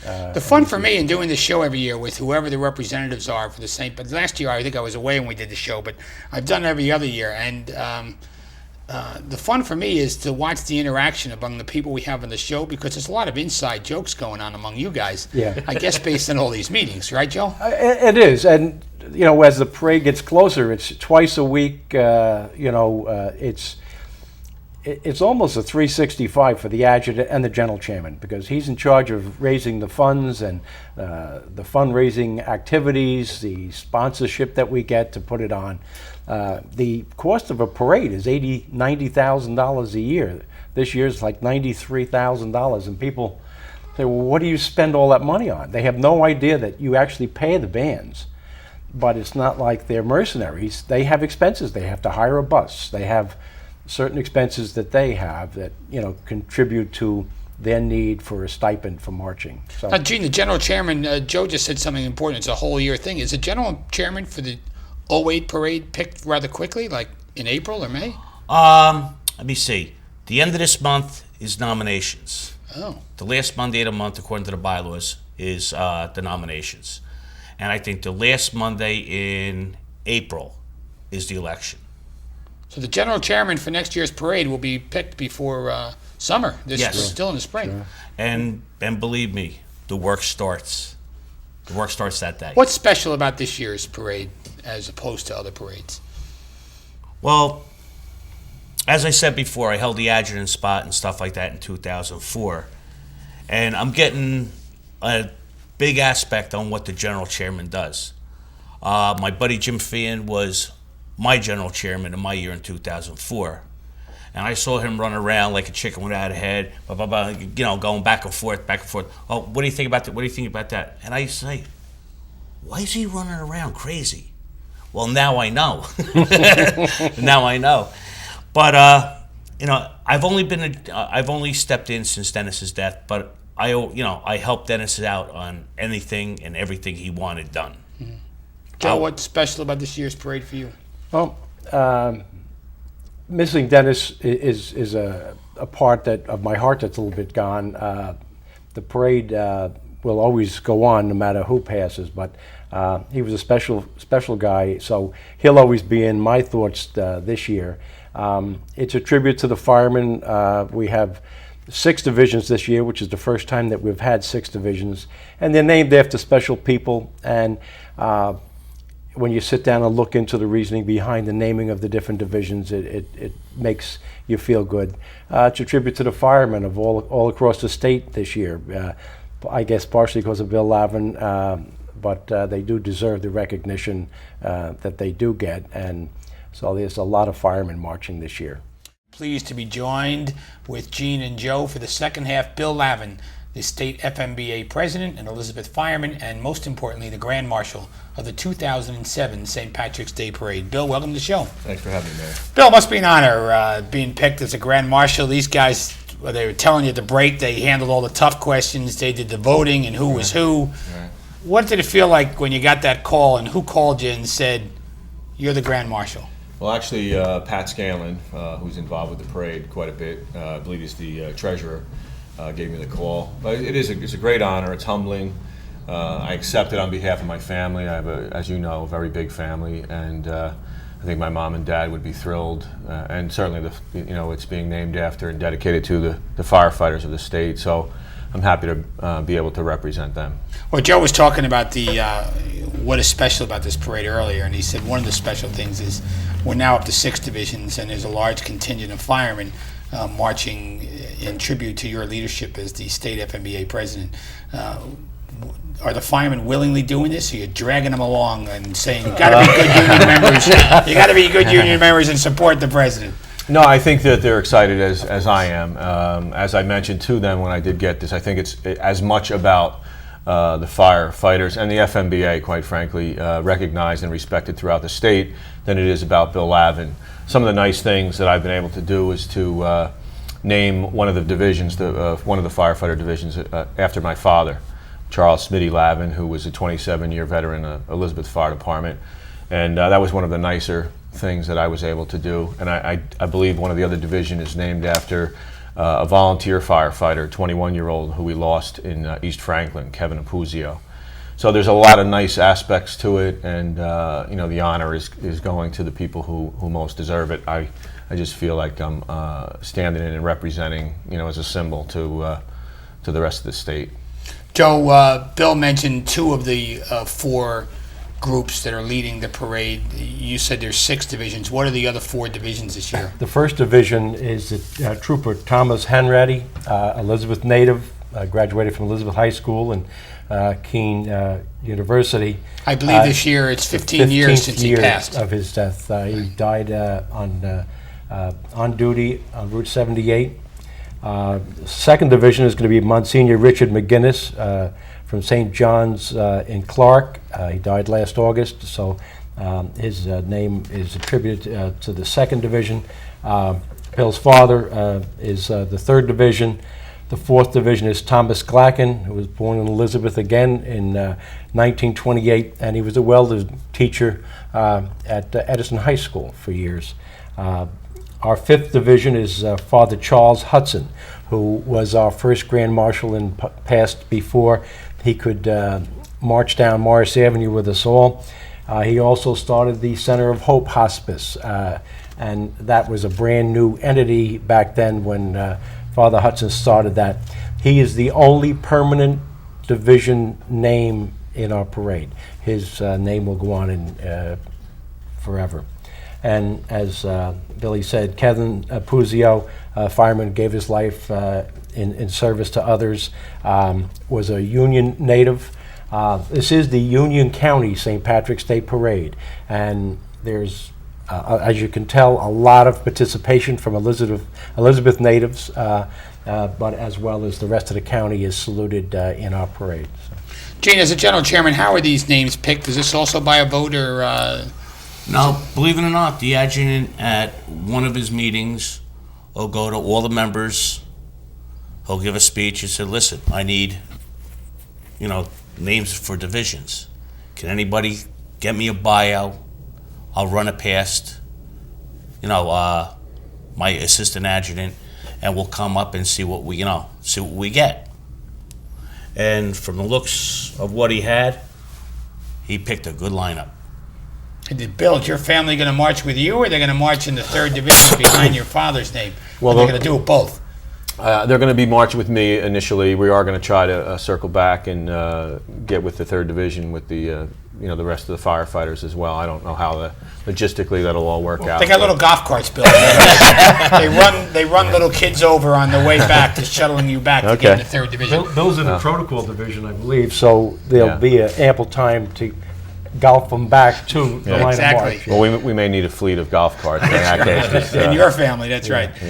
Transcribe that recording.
The fun for me in doing this show every year with whoever the representatives are for the St. But last year I think I was away when we did the show, but I've done it every other year, and the fun for me is to watch the interaction among the people we have on the show, because there's a lot of inside jokes going on among you guys. Yeah. I guess based on all these meetings, right, Joe? It is, and as the parade gets closer, it's twice a week. It's almost a 365 for the adjutant and the general chairman, because he's in charge of raising the funds and the fundraising activities, the sponsorship that we get to put it on. The cost of a parade is $90,000 a year. This year it's like $93,000, and people say, well, what do you spend all that money on? They have no idea that you actually pay the bands. But it's not like they're mercenaries. They have expenses. They have to hire a bus. They have certain expenses that they have that contribute to their need for a stipend for marching. So, Gene, the general chairman, Joe just said something important. It's a whole year thing. Is the general chairman for the '08 parade picked rather quickly, like in April or May? Let me see. The end of this month is nominations. Oh. The last Monday of the month, according to the bylaws, is the nominations. And I think the last Monday in April is the election. So the general chairman for next year's parade will be picked before summer. This Yes. is still in the spring. Sure. And believe me, the work starts. The work starts that day. What's special about this year's parade as opposed to other parades? Well, as I said before, I held the adjutant spot and stuff like that in 2004. And I'm getting a big aspect on what the general chairman does. My buddy Jim Feehan was my general chairman in my year in 2004. And I saw him run around like a chicken without a head, blah, blah, blah, going back and forth, back and forth. Oh, what do you think about that? What do you think about that? And I used to say, why is he running around crazy? Well, now I know. Now I know. But I've only stepped in since Dennis's death. But I helped Dennis out on anything and everything he wanted done. Mm-hmm. Joe, what's special about this year's parade for you? Well, missing Dennis is a part of my heart that's a little bit gone. The parade will always go on no matter who passes, but he was a special guy, so he'll always be in my thoughts this year. It's a tribute to the firemen. We have 6 divisions this year, which is the first time that we've had 6 divisions, and they're named after special people. And when you sit down and look into the reasoning behind the naming of the different divisions, it makes you feel good. It's a tribute to the firemen of all across the state this year. I guess partially because of Bill Lavin, but they do deserve the recognition that they do get, and so there's a lot of firemen marching this year. Pleased to be joined with Gene and Joe for the second half. Bill Lavin, the state FMBA president, and Elizabeth Fireman, and most importantly, the Grand Marshal of the 2007 St. Patrick's Day Parade. Bill, welcome to the show. Thanks for having me, Mayor. Bill, it must be an honor being picked as a Grand Marshal. These guys, they were telling you at the break, they handled all the tough questions. They did the voting and who was who. Right. What did it feel like when you got that call, and who called you and said, you're the Grand Marshal? Well, actually, Pat Scanlon, who's involved with the parade quite a bit, I believe he's the treasurer, gave me the call. But it's a great honor. It's humbling. I accept it on behalf of my family. I have, as you know, a very big family, and I think my mom and dad would be thrilled. And certainly, it's being named after and dedicated to the firefighters of the state. So I'm happy to be able to represent them. Well, Joe was talking about what is special about this parade earlier, and he said one of the special things is we're now up to 6 divisions, and there's a large contingent of firemen marching in tribute to your leadership as the state FMBA president. Are the firemen willingly doing this, or are you dragging them along and saying, you've got to be good union members, you got to be good union members and support the president? No, I think that they're excited as I am. As I mentioned to them when I did get this, I think it's as much about the firefighters and the FMBA, quite frankly, recognized and respected throughout the state than it is about Bill Lavin. Some of the nice things that I've been able to do is to name one of the divisions, one of the firefighter divisions, after my father, Charles Smitty Lavin, who was a 27-year veteran of Elizabeth Fire Department. And that was one of the nicer things that I was able to do. And I believe one of the other division is named after a volunteer firefighter, 21-year-old, who we lost in East Franklin, Kevin Apuzio. So there's a lot of nice aspects to it, and the honor is going to the people who most deserve it. I just feel like I'm standing in and representing, as a symbol to the rest of the state. Joe, Bill mentioned two of the four groups that are leading the parade. You said there's 6 divisions. What are the other 4 divisions this year? The first division is Trooper Thomas Hanratty, Elizabeth native, graduated from Elizabeth High School and Keene University. I believe this year it's 15 years since he passed. Of his death. He died on duty on Route 78. Second division is going to be Monsignor Richard McGinnis from St. John's in Clark. He died last August, so his name is attributed to the second division. Bill's father is the third division. The fourth division is Thomas Glacken, who was born in Elizabeth again in 1928, and he was a welding teacher at Edison High School for years. Our fifth division is Father Charles Hudson, who was our first Grand Marshal and passed before he could march down Morris Avenue with us all. He also started the Center of Hope Hospice, and that was a brand new entity back then when Father Hudson started that. He is the only permanent division name in our parade. His name will go on in forever. And as Billy said, Kevin Apuzio, fireman, gave his life in service to others, was a Union native. This is the Union County St. Patrick's Day Parade, and there's, as you can tell, a lot of participation from Elizabeth natives, but as well as the rest of the county is saluted in our parade. So. Gene, as a general chairman, how are these names picked? Is this also by a vote or? No, believe it or not, the adjutant at one of his meetings will go to all the members. He'll give a speech and say, "Listen, I need, names for divisions. Can anybody get me a bio? I'll run it past, my assistant adjutant, and we'll come up and see what we get." And from the looks of what he had, he picked a good lineup. Did Bill, is your family going to march with you, or are they going to march in the third division behind your father's name? Well, they're going to do it both. They're going to be marching with me initially. We are going to try to circle back and get with the third division with the the rest of the firefighters as well. I don't know how logistically that'll all work out. They got little golf carts, Bill. They run little kids over on the way back, just shuttling you back to get in the third division. Bill's in the protocol division, I believe, so there'll be ample time to golf them back to the line of march. Well, we may need a fleet of golf carts in that case. In your family, that's right. Yeah.